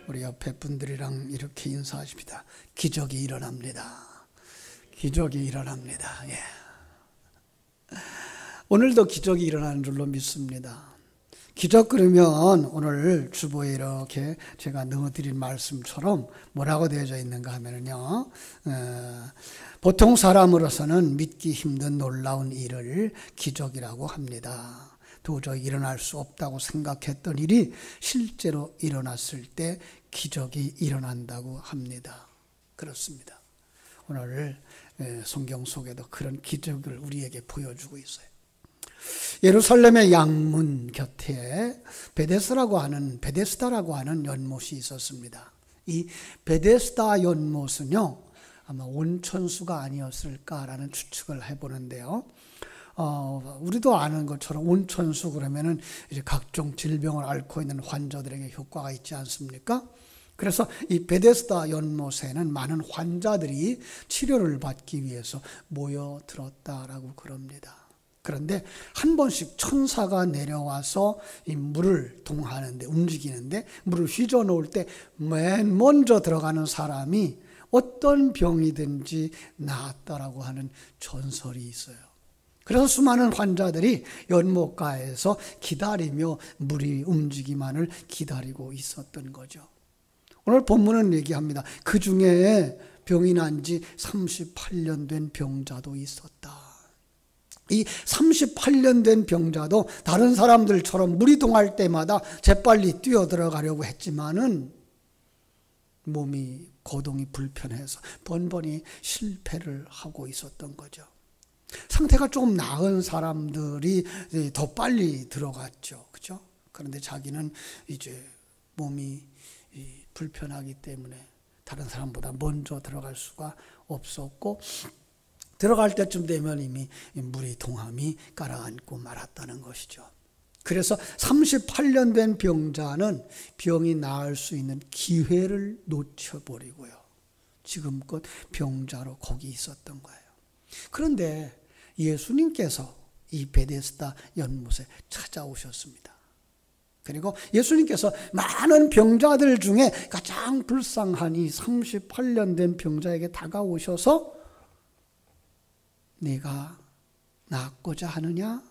우리 옆에 분들이랑 이렇게 인사하십니다. 기적이 일어납니다. 기적이 일어납니다. 예. 오늘도 기적이 일어나는 줄로 믿습니다. 기적 그러면 오늘 주보에 이렇게 제가 넣어드린 말씀처럼 뭐라고 되어져 있는가 하면요, 보통 사람으로서는 믿기 힘든 놀라운 일을 기적이라고 합니다. 도저히 일어날 수 없다고 생각했던 일이 실제로 일어났을 때 기적이 일어난다고 합니다. 그렇습니다. 오늘 성경 속에도 그런 기적을 우리에게 보여주고 있어요. 예루살렘의 양문 곁에 베데스다라고 하는 연못이 있었습니다. 이 베데스다 연못은요, 아마 온천수가 아니었을까라는 추측을 해보는데요. 우리도 아는 것처럼 온천수 그러면은 이제 각종 질병을 앓고 있는 환자들에게 효과가 있지 않습니까? 그래서 이 베데스다 연못에는 많은 환자들이 치료를 받기 위해서 모여들었다라고 그럽니다. 그런데 한 번씩 천사가 내려와서 이 물을 동하는데, 움직이는데 물을 휘저 놓을 때 맨 먼저 들어가는 사람이 어떤 병이든지 나았다라고 하는 전설이 있어요. 그래서 수많은 환자들이 연못가에서 기다리며 물이 움직이만을 기다리고 있었던 거죠. 오늘 본문은 얘기합니다. 그 중에 병이 난 지 38년 된 병자도 있었다. 이 38년 된 병자도 다른 사람들처럼 물이 동할 때마다 재빨리 뛰어들어가려고 했지만은 몸이 거동이 불편해서 번번이 실패를 하고 있었던 거죠. 상태가 조금 나은 사람들이 더 빨리 들어갔죠. 그죠? 그런데 자기는 이제 몸이 불편하기 때문에 다른 사람보다 먼저 들어갈 수가 없었고, 들어갈 때쯤 되면 이미 물이 동함이 가라앉고 말았다는 것이죠. 그래서 38년 된 병자는 병이 나을 수 있는 기회를 놓쳐버리고요, 지금껏 병자로 거기 있었던 거예요. 그런데 예수님께서 이 베데스다 연못에 찾아오셨습니다. 그리고 예수님께서 많은 병자들 중에 가장 불쌍한 이 38년 된 병자에게 다가오셔서 네가 낫고자 하느냐?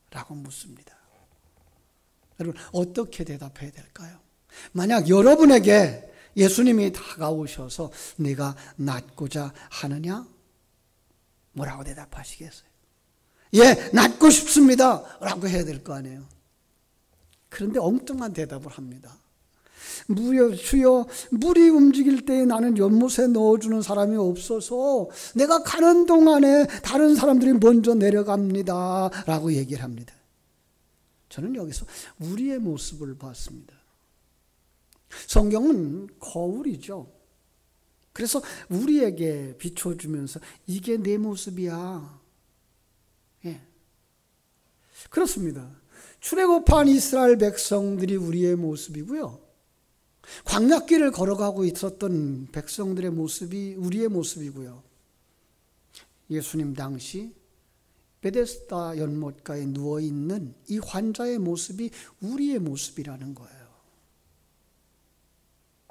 라고 묻습니다. 여러분, 어떻게 대답해야 될까요? 만약 여러분에게 예수님이 다가오셔서 네가 낫고자 하느냐? 뭐라고 대답하시겠어요? 예, 낫고 싶습니다 라고 해야 될 거 아니에요. 그런데 엉뚱한 대답을 합니다. 주여, 물이 움직일 때 나는 연못에 넣어주는 사람이 없어서 내가 가는 동안에 다른 사람들이 먼저 내려갑니다 라고 얘기를 합니다. 저는 여기서 우리의 모습을 봤습니다. 성경은 거울이죠. 그래서 우리에게 비춰주면서 이게 내 모습이야. 예. 그렇습니다. 출애굽한 이스라엘 백성들이 우리의 모습이고요, 광야길을 걸어가고 있었던 백성들의 모습이 우리의 모습이고요, 예수님 당시 베데스다 연못가에 누워있는 이 환자의 모습이 우리의 모습이라는 거예요.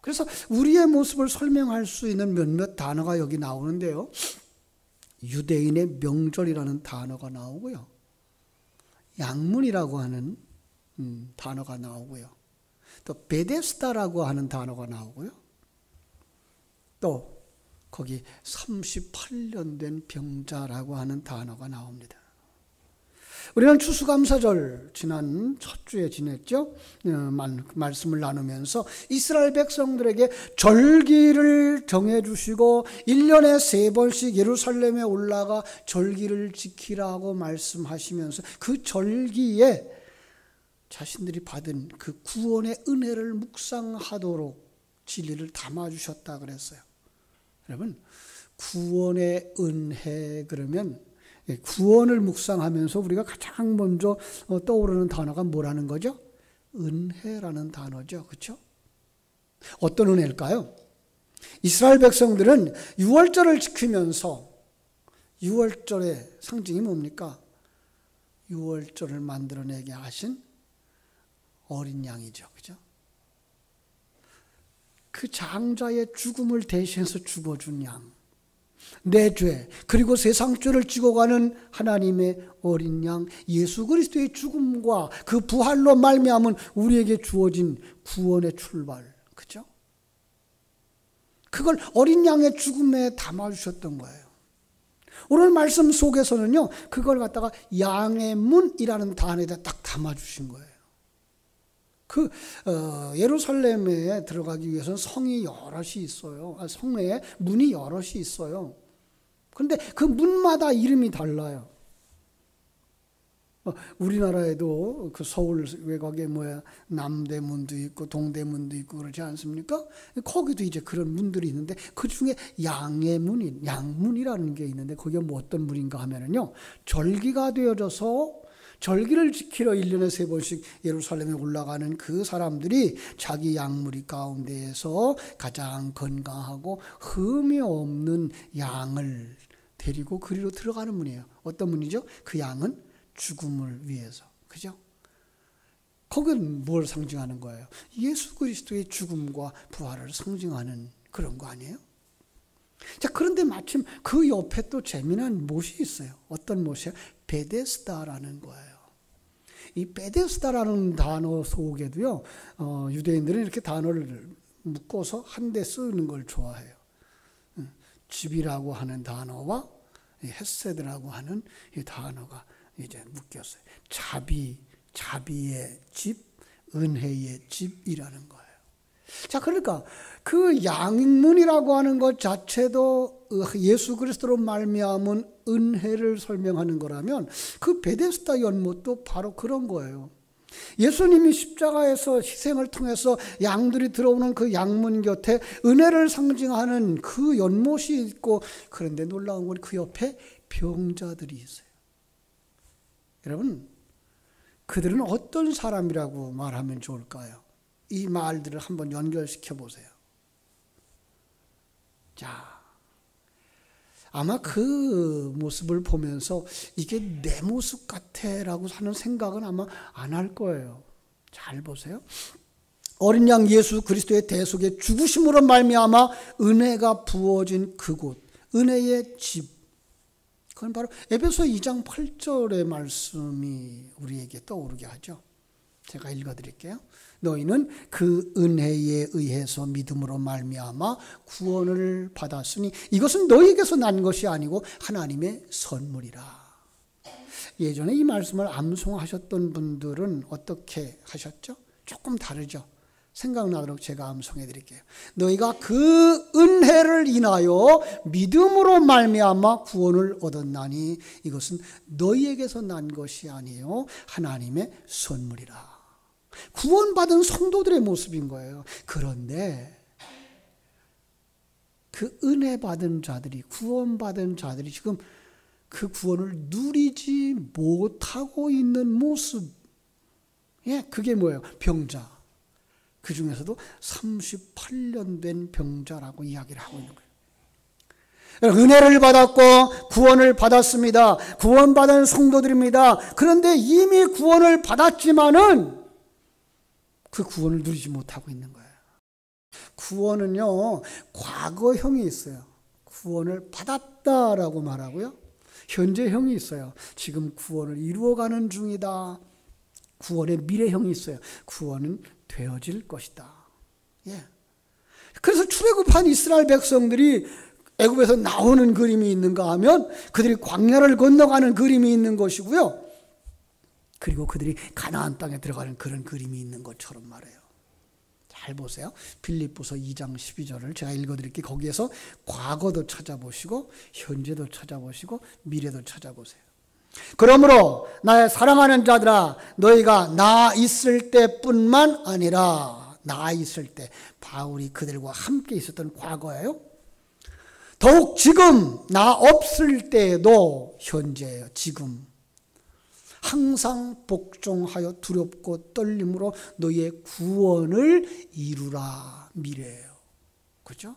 그래서 우리의 모습을 설명할 수 있는 몇몇 단어가 여기 나오는데요, 유대인의 명절이라는 단어가 나오고요, 양문이라고 하는 단어가 나오고요, 또 베데스다라고 하는 단어가 나오고요, 또 거기 38년 된 병자라고 하는 단어가 나옵니다. 우리는 추수감사절 지난 첫 주에 지냈죠. 말씀을 나누면서 이스라엘 백성들에게 절기를 정해주시고 1년에 3번씩 예루살렘에 올라가 절기를 지키라고 말씀하시면서 그 절기에 자신들이 받은 그 구원의 은혜를 묵상하도록 진리를 담아주셨다 그랬어요. 여러분, 구원의 은혜 그러면 구원을 묵상하면서 우리가 가장 먼저 떠오르는 단어가 뭐라는 거죠? 은혜라는 단어죠. 그렇죠? 어떤 은혜일까요? 이스라엘 백성들은 유월절을 지키면서, 유월절의 상징이 뭡니까? 유월절을 만들어내게 하신 어린 양이죠. 그죠? 그 장자의 죽음을 대신해서 죽어준 양, 내 죄, 그리고 세상 죄를 지고 가는 하나님의 어린 양 예수 그리스도의 죽음과 그 부활로 말미암은 우리에게 주어진 구원의 출발, 그죠? 그걸 어린 양의 죽음에 담아주셨던 거예요. 오늘 말씀 속에서는요, 그걸 갖다가 양의 문이라는 단어에다 딱 담아주신 거예요. 예루살렘에 들어가기 위해서는 성이 여럿이 있어요. 성에 문이 여럿이 있어요. 그런데 그 문마다 이름이 달라요. 우리나라에도 그 서울 외곽에 남대문도 있고 동대문도 있고 그러지 않습니까? 거기도 이제 그런 문들이 있는데 그 중에 양문이라는 게 있는데 그게 어떤 문인가 하면은요, 절기가 되어져서 절기를 지키러 1년에 3번씩 예루살렘에 올라가는 그 사람들이 자기 양무리 가운데에서 가장 건강하고 흠이 없는 양을 데리고 그리로 들어가는 문이에요. 어떤 문이죠? 그 양은 죽음을 위해서. 그죠? 거긴 뭘 상징하는 거예요? 예수 그리스도의 죽음과 부활을 상징하는 그런 거 아니에요? 자, 그런데 마침 그 옆에 또 재미난 못이 있어요. 어떤 못이에요? 베데스다라는 거예요. 이 베데스다라는 단어 속에도요, 유대인들은 이렇게 단어를 묶어서 한데 쓰는 걸 좋아해요. 집이라고 하는 단어와 헤세드라고 하는 이 단어가 이제 묶였어요. 자비의 집, 은혜의 집이라는 거예요. 자, 그러니까 그 양문이라고 하는 것 자체도 예수 그리스도로 말미암은 은혜를 설명하는 거라면 그 베데스다 연못도 바로 그런 거예요. 예수님이 십자가에서 희생을 통해서 양들이 들어오는 그 양문 곁에 은혜를 상징하는 그 연못이 있고, 그런데 놀라운 건 그 옆에 병자들이 있어요. 여러분, 그들은 어떤 사람이라고 말하면 좋을까요? 이 말들을 한번 연결시켜 보세요. 자, 아마 그 모습을 보면서 이게 내 모습 같아라고 하는 생각은 아마 안 할 거예요. 잘 보세요. 어린 양 예수 그리스도의 대속의 죽으심으로 말미암아 은혜가 부어진 그곳, 은혜의 집. 그건 바로 에베소 2장 8절의 말씀이 우리에게 떠오르게 하죠. 제가 읽어드릴게요. 너희는 그 은혜에 의해서 믿음으로 말미암아 구원을 받았으니 이것은 너희에게서 난 것이 아니고 하나님의 선물이라. 예전에 이 말씀을 암송하셨던 분들은 어떻게 하셨죠? 조금 다르죠. 생각나도록 제가 암송해 드릴게요. 너희가 그 은혜를 인하여 믿음으로 말미암아 구원을 얻었나니 이것은 너희에게서 난 것이 아니에요. 하나님의 선물이라. 구원받은 성도들의 모습인 거예요. 그런데 그 은혜 받은 자들이, 구원받은 자들이 지금 그 구원을 누리지 못하고 있는 모습. 예, 그게 뭐예요? 병자. 그 중에서도 38년 된 병자라고 이야기를 하고 있는 거예요. 은혜를 받았고 구원을 받았습니다. 구원받은 성도들입니다. 그런데 이미 구원을 받았지만은 그 구원을 누리지 못하고 있는 거예요. 구원은요, 과거형이 있어요. 구원을 받았다라고 말하고요. 현재형이 있어요. 지금 구원을 이루어가는 중이다. 구원의 미래형이 있어요. 구원은 되어질 것이다. 예. 그래서 출애굽한 이스라엘 백성들이 애굽에서 나오는 그림이 있는가 하면 그들이 광야를 건너가는 그림이 있는 것이고요. 그리고 그들이 가나안 땅에 들어가는 그런 그림이 있는 것처럼 말해요. 잘 보세요. 빌립보서 2장 12절을 제가 읽어드릴게요. 거기에서 과거도 찾아보시고 현재도 찾아보시고 미래도 찾아보세요. 그러므로 나의 사랑하는 자들아, 너희가 나 있을 때뿐만 아니라, 나 있을 때, 바울이 그들과 함께 있었던 과거예요. 더욱 지금 나 없을 때에도, 현재예요. 지금 항상 복종하여 두렵고 떨림으로 너희의 구원을 이루라. 미래예요. 그렇죠?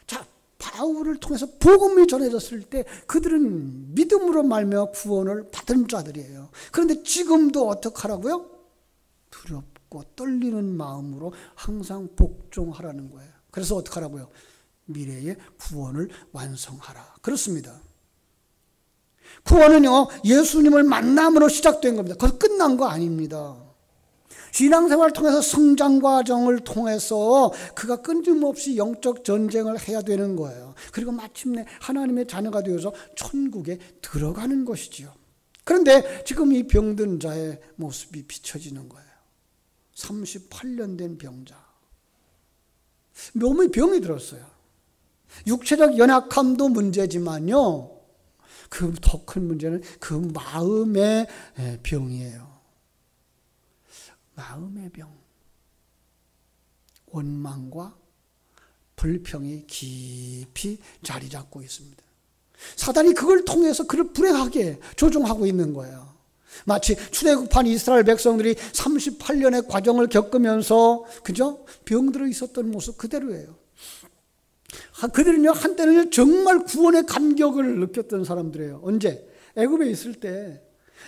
자, 바울을 통해서 복음이 전해졌을 때 그들은 믿음으로 말미암아 구원을 받은 자들이에요. 그런데 지금도 어떻게 하라고요? 두렵고 믿고 떨리는 마음으로 항상 복종하라는 거예요. 그래서 어떻게 하라고요? 미래의 구원을 완성하라. 그렇습니다. 구원은요, 예수님을 만남으로 시작된 겁니다. 그래서 끝난 거 아닙니다. 신앙생활을 통해서 성장 과정을 통해서 그가 끊임없이 영적 전쟁을 해야 되는 거예요. 그리고 마침내 하나님의 자녀가 되어서 천국에 들어가는 것이지요. 그런데 지금 이 병든 자의 모습이 비춰지는 거예요. 38년 된 병자. 몸에 병이 들었어요. 육체적 연약함도 문제지만요, 그 더 큰 문제는 그 마음의 병이에요. 마음의 병. 원망과 불평이 깊이 자리 잡고 있습니다. 사단이 그걸 통해서 그를 불행하게 조종하고 있는 거예요. 마치 출애굽한 이스라엘 백성들이 38년의 과정을 겪으면서 그죠? 병들어 있었던 모습 그대로예요. 그들은요, 한때는 정말 구원의 감격을 느꼈던 사람들이에요. 언제? 애굽에 있을 때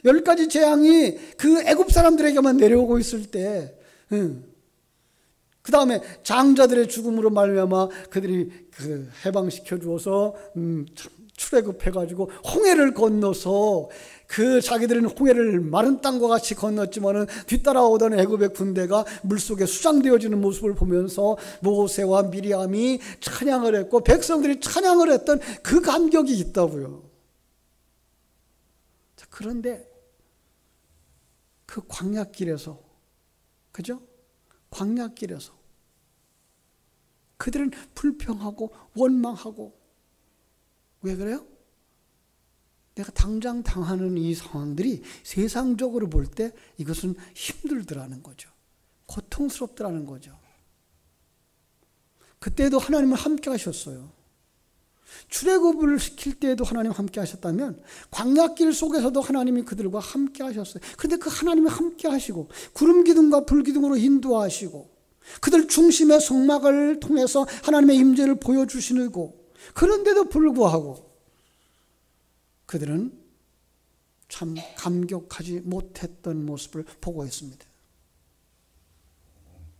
10가지 재앙이 그 애굽 사람들에게만 내려오고 있을 때, 그 다음에 장자들의 죽음으로 말미암아 그들이 해방시켜 주어서 출애굽해가지고 홍해를 건너서 그 자기들은 홍해를 마른 땅과 같이 건넜지만은 뒤따라오던 애굽의 군대가 물속에 수장되어지는 모습을 보면서 모세와 미리암이 찬양을 했고 백성들이 찬양을 했던 그 감격이 있다고요. 자, 그런데 그 광야길에서, 그죠? 광야길에서 그들은 불평하고 원망하고, 왜 그래요? 내가 당장 당하는 이 상황들이 세상적으로 볼 때 이것은 힘들더라는 거죠. 고통스럽더라는 거죠. 그때도 하나님은 함께 하셨어요. 출애굽을 시킬 때에도 하나님 함께 하셨다면 광야길 속에서도 하나님이 그들과 함께 하셨어요. 그런데 그 하나님이 함께 하시고 구름 기둥과 불 기둥으로 인도하시고 그들 중심의 성막을 통해서 하나님의 임재를 보여주시고, 그런데도 불구하고 그들은 참 감격하지 못했던 모습을 보고 있습니다.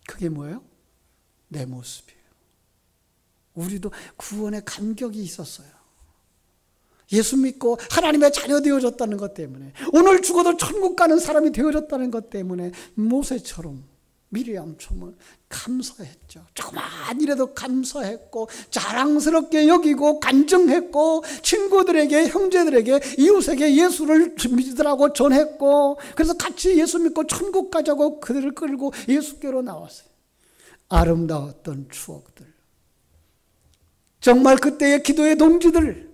그게 뭐예요? 내 모습이에요. 우리도 구원의 감격이 있었어요. 예수 믿고 하나님의 자녀 되어졌다는 것 때문에, 오늘 죽어도 천국 가는 사람이 되어졌다는 것 때문에 모세처럼, 미리암처럼 감사했죠. 조그만 일에도 감사했고 자랑스럽게 여기고 간증했고 친구들에게, 형제들에게, 이웃에게 예수를 믿으라고 전했고, 그래서 같이 예수 믿고 천국 가자고 그들을 끌고 예수께로 나왔어요. 아름다웠던 추억들, 정말 그때의 기도의 동지들,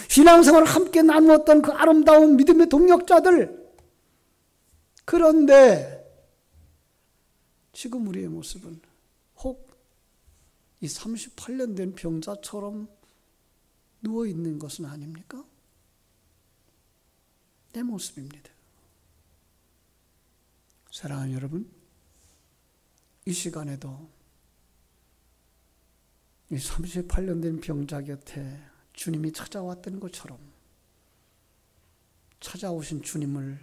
신앙생활을 함께 나누었던 그 아름다운 믿음의 동역자들. 그런데 지금 우리의 모습은 혹 이 38년 된 병자처럼 누워있는 것은 아닙니까? 내 모습입니다. 사랑하는 여러분, 이 시간에도 이 38년 된 병자 곁에 주님이 찾아왔던 것처럼 찾아오신 주님을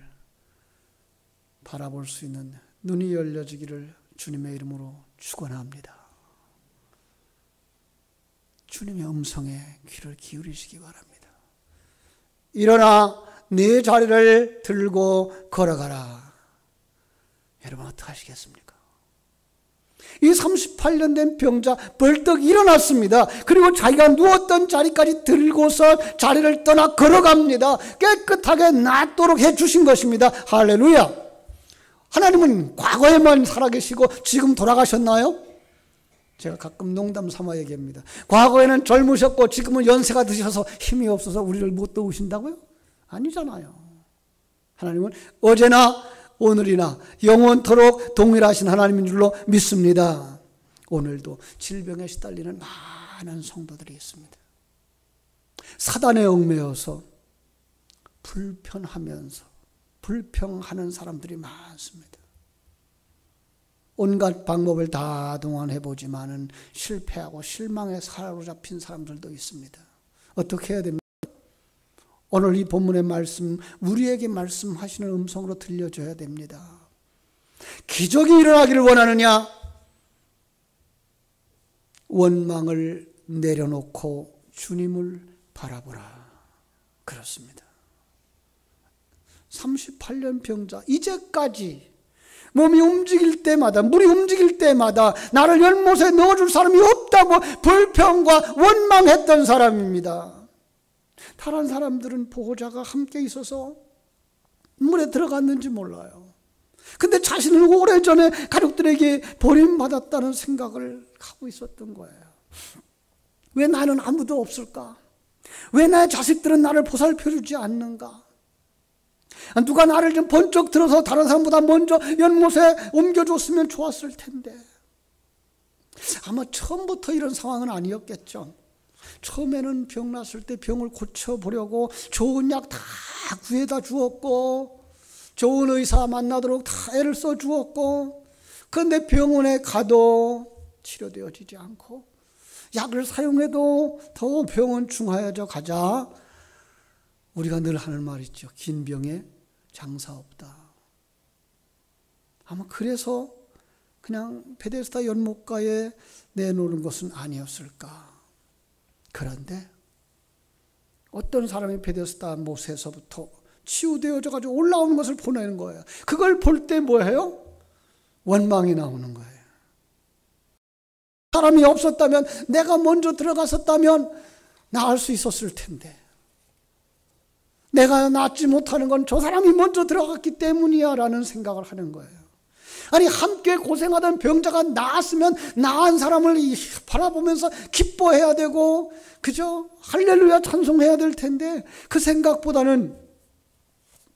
바라볼 수 있는 눈이 열려지기를 주님의 이름으로 축원합니다. 주님의 음성에 귀를 기울이시기 바랍니다. 일어나 네 자리를 들고 걸어가라. 여러분 어떻게 하시겠습니까? 이 38년 된 병자 벌떡 일어났습니다. 그리고 자기가 누웠던 자리까지 들고서 자리를 떠나 걸어갑니다. 깨끗하게 낫도록 해주신 것입니다. 할렐루야. 하나님은 과거에만 살아계시고 지금 돌아가셨나요? 제가 가끔 농담 삼아 얘기합니다. 과거에는 젊으셨고 지금은 연세가 드셔서 힘이 없어서 우리를 못 도우신다고요? 아니잖아요. 하나님은 어제나 오늘이나 영원토록 동일하신 하나님인 줄로 믿습니다. 오늘도 질병에 시달리는 많은 성도들이 있습니다. 사단에 얽매여서 불편하면서 불평하는 사람들이 많습니다. 온갖 방법을 다 동원해보지만은 실패하고 실망에 사로잡힌 사람들도 있습니다. 어떻게 해야 됩니까? 오늘 이 본문의 말씀, 우리에게 말씀하시는 음성으로 들려줘야 됩니다. 기적이 일어나기를 원하느냐? 원망을 내려놓고 주님을 바라보라. 그렇습니다. 38년 병자, 이제까지 몸이 움직일 때마다, 물이 움직일 때마다 나를 연못에 넣어줄 사람이 없다고 불평과 원망했던 사람입니다. 다른 사람들은 보호자가 함께 있어서 물에 들어갔는지 몰라요. 근데 자신은 오래전에 가족들에게 버림받았다는 생각을 하고 있었던 거예요. 왜 나는 아무도 없을까? 왜 나의 자식들은 나를 보살펴주지 않는가? 누가 나를 좀 번쩍 들어서 다른 사람보다 먼저 연못에 옮겨줬으면 좋았을 텐데. 아마 처음부터 이런 상황은 아니었겠죠. 처음에는 병 났을 때 병을 고쳐보려고 좋은 약 다 구해다 주었고, 좋은 의사 만나도록 다 애를 써주었고, 그런데 병원에 가도 치료되어지지 않고, 약을 사용해도 더 병은 중하여져 가자. 우리가 늘 하는 말 있죠. 긴 병에 장사 없다. 아마 그래서 그냥 베데스다 연못가에 내놓는 것은 아니었을까. 그런데 어떤 사람이 베데스다 못에서부터 치유되어져 가지고 올라오는 것을 보내는 거예요. 그걸 볼 때 뭐예요? 원망이 나오는 거예요. 사람이 없었다면, 내가 먼저 들어갔었다면 나을 수 있었을 텐데, 내가 낫지 못하는 건 저 사람이 먼저 들어갔기 때문이야 라는 생각을 하는 거예요. 아니, 함께 고생하던 병자가 나았으면 나은 사람을 바라보면서 기뻐해야 되고, 그죠? 할렐루야 찬송해야 될 텐데, 그 생각보다는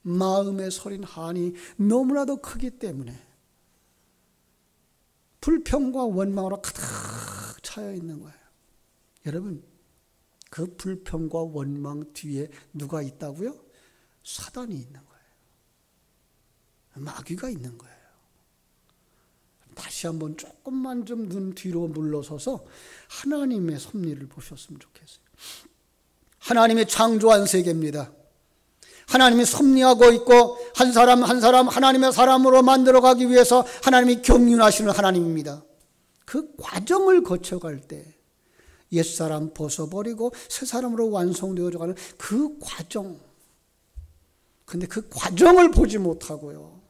마음에 서린 한이 너무나도 크기 때문에 불평과 원망으로 가득 차여 있는 거예요. 여러분, 그 불평과 원망 뒤에 누가 있다고요? 사단이 있는 거예요. 마귀가 있는 거예요. 다시 한번 조금만 좀 눈 뒤로 물러서서 하나님의 섭리를 보셨으면 좋겠어요. 하나님의 창조한 세계입니다. 하나님이 섭리하고 있고, 한 사람 한 사람 하나님의 사람으로 만들어가기 위해서 하나님이 경륜하시는 하나님입니다. 그 과정을 거쳐갈 때 옛사람 벗어버리고 새 사람으로 완성되어져가는 그 과정. 근데 그 과정을 보지 못하고요,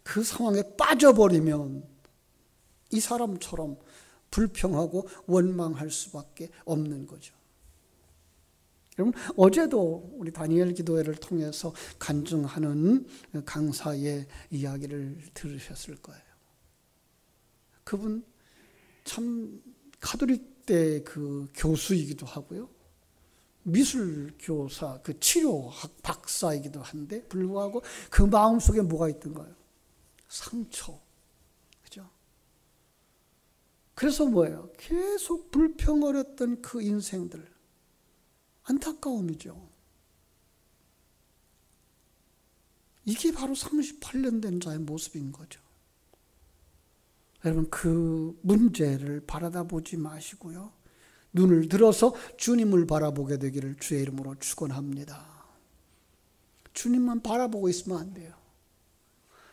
그 상황에 빠져버리면 이 사람처럼 불평하고 원망할 수밖에 없는 거죠. 여러분, 어제도 우리 다니엘 기도회를 통해서 간증하는 강사의 이야기를 들으셨을 거예요. 그분 참 가톨릭대 그 교수이기도 하고요, 미술교사, 그 치료학 박사이기도 한데 불구하고 그 마음속에 뭐가 있던가요? 상처. 그죠? 그래서 뭐예요? 계속 불평을 했던 그 인생들. 안타까움이죠. 이게 바로 38년 된 자의 모습인 거죠. 여러분, 그 문제를 바라다 보지 마시고요, 눈을 들어서 주님을 바라보게 되기를 주의 이름으로 축원합니다. 주님만 바라보고 있으면 안 돼요.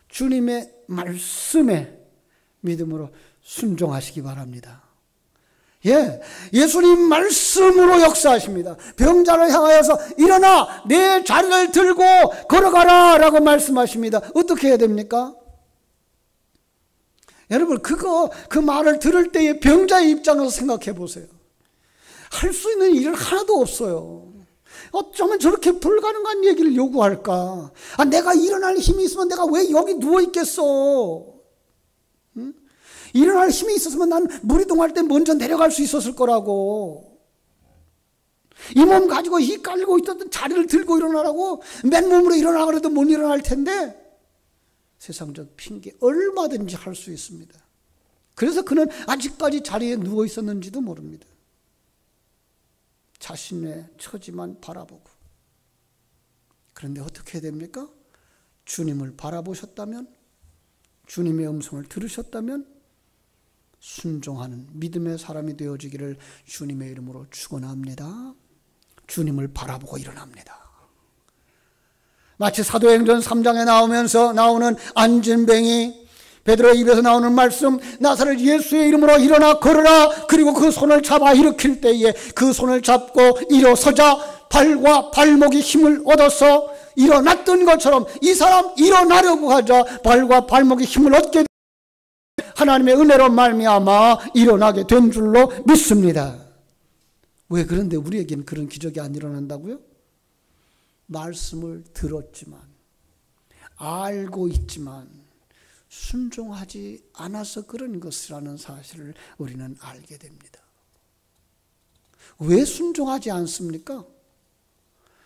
주님의 말씀에 믿음으로 순종하시기 바랍니다. 예수님 말씀으로 역사하십니다. 병자를 향하여서 일어나 내 자리를 들고 걸어가라 라고 말씀하십니다. 어떻게 해야 됩니까? 여러분, 그 말을 들을 때의 병자의 입장에서 생각해 보세요. 할 수 있는 일은 하나도 없어요. 어쩌면 저렇게 불가능한 얘기를 요구할까? 내가 일어날 힘이 있으면 내가 왜 여기 누워 있겠어? 응? 일어날 힘이 있었으면 난 무리동할 때 먼저 내려갈 수 있었을 거라고. 이 몸 가지고 이 깔고 있었던 자리를 들고 일어나라고 맨몸으로 일어나라 그래도 못 일어날 텐데, 세상적 핑계 얼마든지 할 수 있습니다. 그래서 그는 아직까지 자리에 누워 있었는지도 모릅니다. 자신의 처지만 바라보고. 그런데 어떻게 해야 됩니까? 주님을 바라보셨다면, 주님의 음성을 들으셨다면 순종하는 믿음의 사람이 되어지기를 주님의 이름으로 축원합니다. 주님을 바라보고 일어납니다. 마치 사도행전 3장에 나오는 안진뱅이, 베드로의 입에서 나오는 말씀, 나사렛 예수의 이름으로 일어나 걸어라. 그리고 그 손을 잡아 일으킬 때에 그 손을 잡고 일어서자 발과 발목이 힘을 얻어서 일어났던 것처럼 이 사람 일어나려고 하자 발과 발목이 힘을 얻게 하나님의 은혜로 말미암아 일어나게 된 줄로 믿습니다. 왜 그런데 우리에겐 그런 기적이 안 일어난다고요? 말씀을 들었지만, 알고 있지만 순종하지 않아서 그런 것이라는 사실을 우리는 알게 됩니다. 왜 순종하지 않습니까?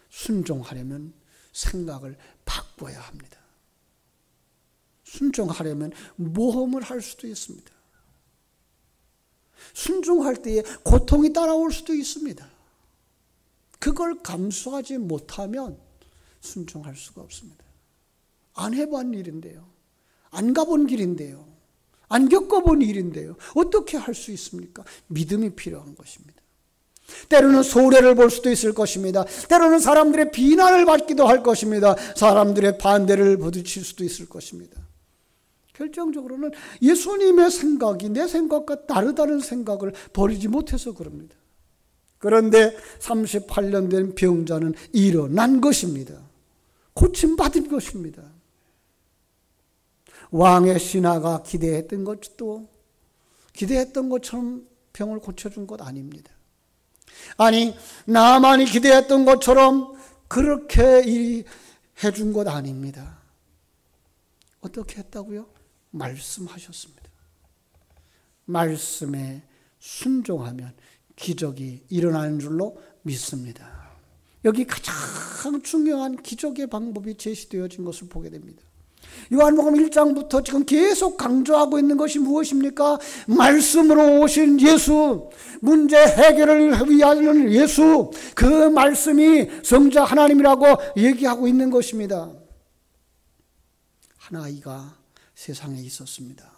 순종하려면 생각을 바꿔야 합니다. 순종하려면 모험을 할 수도 있습니다. 순종할 때에 고통이 따라올 수도 있습니다. 그걸 감수하지 못하면 순종할 수가 없습니다. 안 해본 일인데요. 안 가본 길인데요. 안 겪어본 일인데요. 어떻게 할 수 있습니까? 믿음이 필요한 것입니다. 때로는 소래를 볼 수도 있을 것입니다. 때로는 사람들의 비난을 받기도 할 것입니다. 사람들의 반대를 부딪힐 수도 있을 것입니다. 결정적으로는 예수님의 생각이 내 생각과 다르다는 생각을 버리지 못해서 그럽니다. 그런데 38년 된 병자는 일어난 것입니다. 고침받은 것입니다. 왕의 신하가 기대했던 것처럼 병을 고쳐준 것 아닙니다. 아니, 나만이 기대했던 것처럼 그렇게 해준 것 아닙니다. 어떻게 했다고요? 말씀하셨습니다. 말씀에 순종하면 기적이 일어나는 줄로 믿습니다. 여기 가장 중요한 기적의 방법이 제시되어진 것을 보게 됩니다. 요한복음 1장부터 지금 계속 강조하고 있는 것이 무엇입니까? 말씀으로 오신 예수, 문제 해결을 위하는 예수, 그 말씀이 성자 하나님이라고 얘기하고 있는 것입니다. 한 아이가 세상에 있었습니다.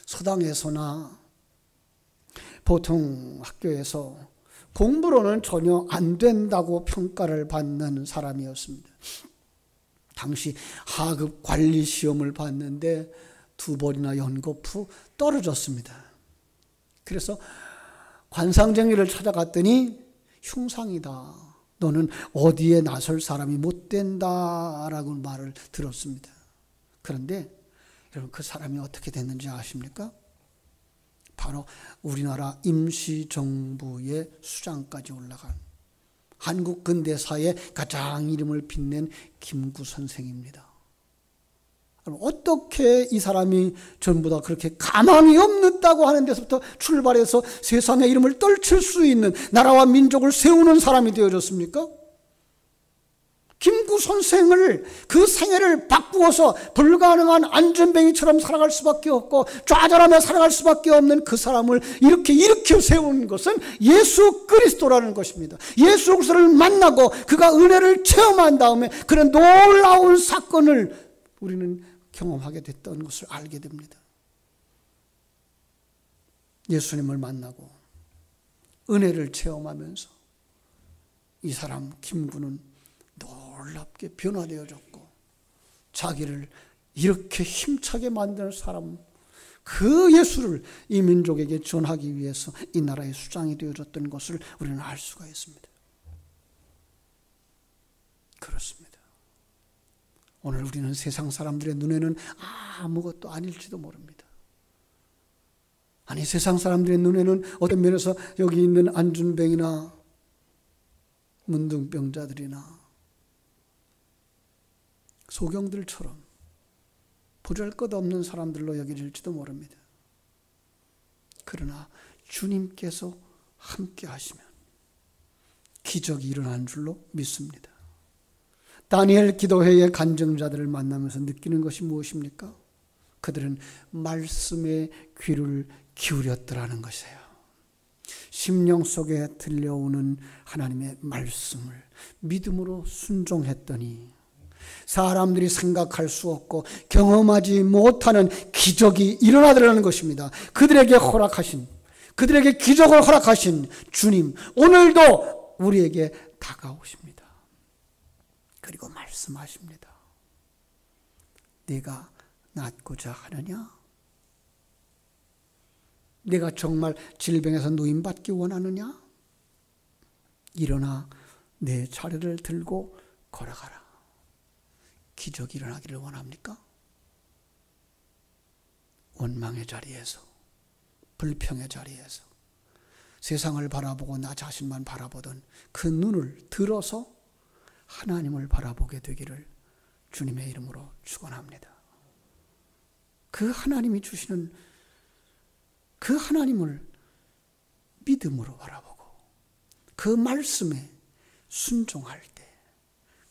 서당에서나 보통 학교에서 공부로는 전혀 안 된다고 평가를 받는 사람이었습니다. 당시 하급 관리 시험을 봤는데 2번이나 연거푸 떨어졌습니다. 그래서 관상쟁이를 찾아갔더니 흉상이다. 너는 어디에 나설 사람이 못 된다라고 말을 들었습니다. 그런데 여러분, 그 사람이 어떻게 됐는지 아십니까? 바로 우리나라 임시정부의 수장까지 올라간 한국 근대사의 가장 이름을 빛낸 김구 선생입니다. 어떻게 이 사람이 전부 다 그렇게 가망이 없는다고 하는 데서부터 출발해서 세상의 이름을 떨칠 수 있는 나라와 민족을 세우는 사람이 되어졌습니까? 김구 선생을 그 생애를 바꾸어서 불가능한 안전뱅이처럼 살아갈 수밖에 없고 좌절하며 살아갈 수밖에 없는 그 사람을 이렇게 일으켜 세운 것은 예수 그리스도라는 것입니다. 예수 그리스도를 만나고 그가 은혜를 체험한 다음에 그런 놀라운 사건을 우리는 경험하게 됐던 것을 알게 됩니다. 예수님을 만나고 은혜를 체험하면서 이 사람 김구는 놀랍게 변화되어졌고 자기를 이렇게 힘차게 만드는 사람, 그 예수를 이 민족에게 전하기 위해서 이 나라의 수장이 되어졌던 것을 우리는 알 수가 있습니다. 그렇습니다. 오늘 우리는 세상 사람들의 눈에는 아무것도 아닐지도 모릅니다. 아니, 세상 사람들의 눈에는 어떤 면에서 여기 있는 안준병이나 문둥병자들이나 소경들처럼 보잘것없는 사람들로 여겨질지도 모릅니다. 그러나 주님께서 함께 하시면 기적이 일어난 줄로 믿습니다. 다니엘 기도회의 간증자들을 만나면서 느끼는 것이 무엇입니까? 그들은 말씀에 귀를 기울였더라는 것이에요. 심령 속에 들려오는 하나님의 말씀을 믿음으로 순종했더니 사람들이 생각할 수 없고 경험하지 못하는 기적이 일어나더라는 것입니다. 그들에게 기적을 허락하신 주님, 오늘도 우리에게 다가오십니다. 그리고 말씀하십니다. 네가 낫고자 하느냐? 내가 정말 질병에서 노임받기 원하느냐? 일어나 내 자리를 들고 걸어가라. 기적이 일어나기를 원합니까? 원망의 자리에서, 불평의 자리에서, 세상을 바라보고 나 자신만 바라보던 그 눈을 들어서 하나님을 바라보게 되기를 주님의 이름으로 축원합니다. 그 하나님이 주시는 그 하나님을 믿음으로 바라보고 그 말씀에 순종할 때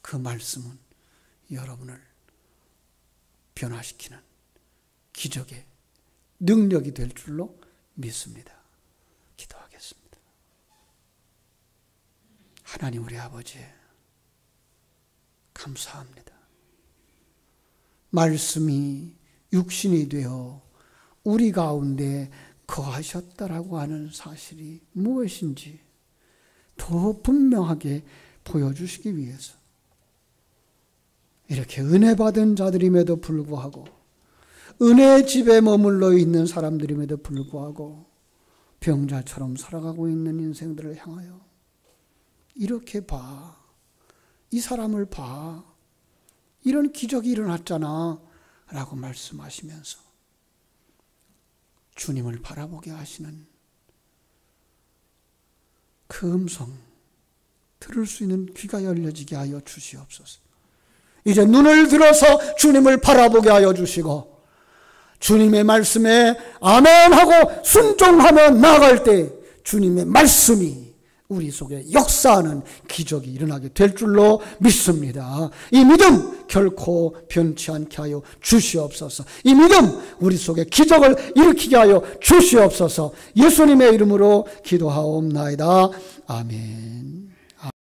그 말씀은 여러분을 변화시키는 기적의 능력이 될 줄로 믿습니다. 기도하겠습니다. 하나님 우리 아버지 감사합니다. 말씀이 육신이 되어 우리 가운데 거하셨다라고 하는 사실이 무엇인지 더 분명하게 보여주시기 위해서 이렇게 은혜 받은 자들임에도 불구하고 은혜의 집에 머물러 있는 사람들임에도 불구하고 병자처럼 살아가고 있는 인생들을 향하여 이렇게 봐, 이 사람을 봐, 이런 기적이 일어났잖아 라고 말씀하시면서 주님을 바라보게 하시는 그 음성 들을 수 있는 귀가 열려지게 하여 주시옵소서. 이제 눈을 들어서 주님을 바라보게 하여 주시고 주님의 말씀에 아멘하고 순종하며 나아갈 때 주님의 말씀이 우리 속에 역사하는 기적이 일어나게 될 줄로 믿습니다. 이 믿음 결코 변치 않게 하여 주시옵소서. 이 믿음 우리 속에 기적을 일으키게 하여 주시옵소서. 예수님의 이름으로 기도하옵나이다. 아멘.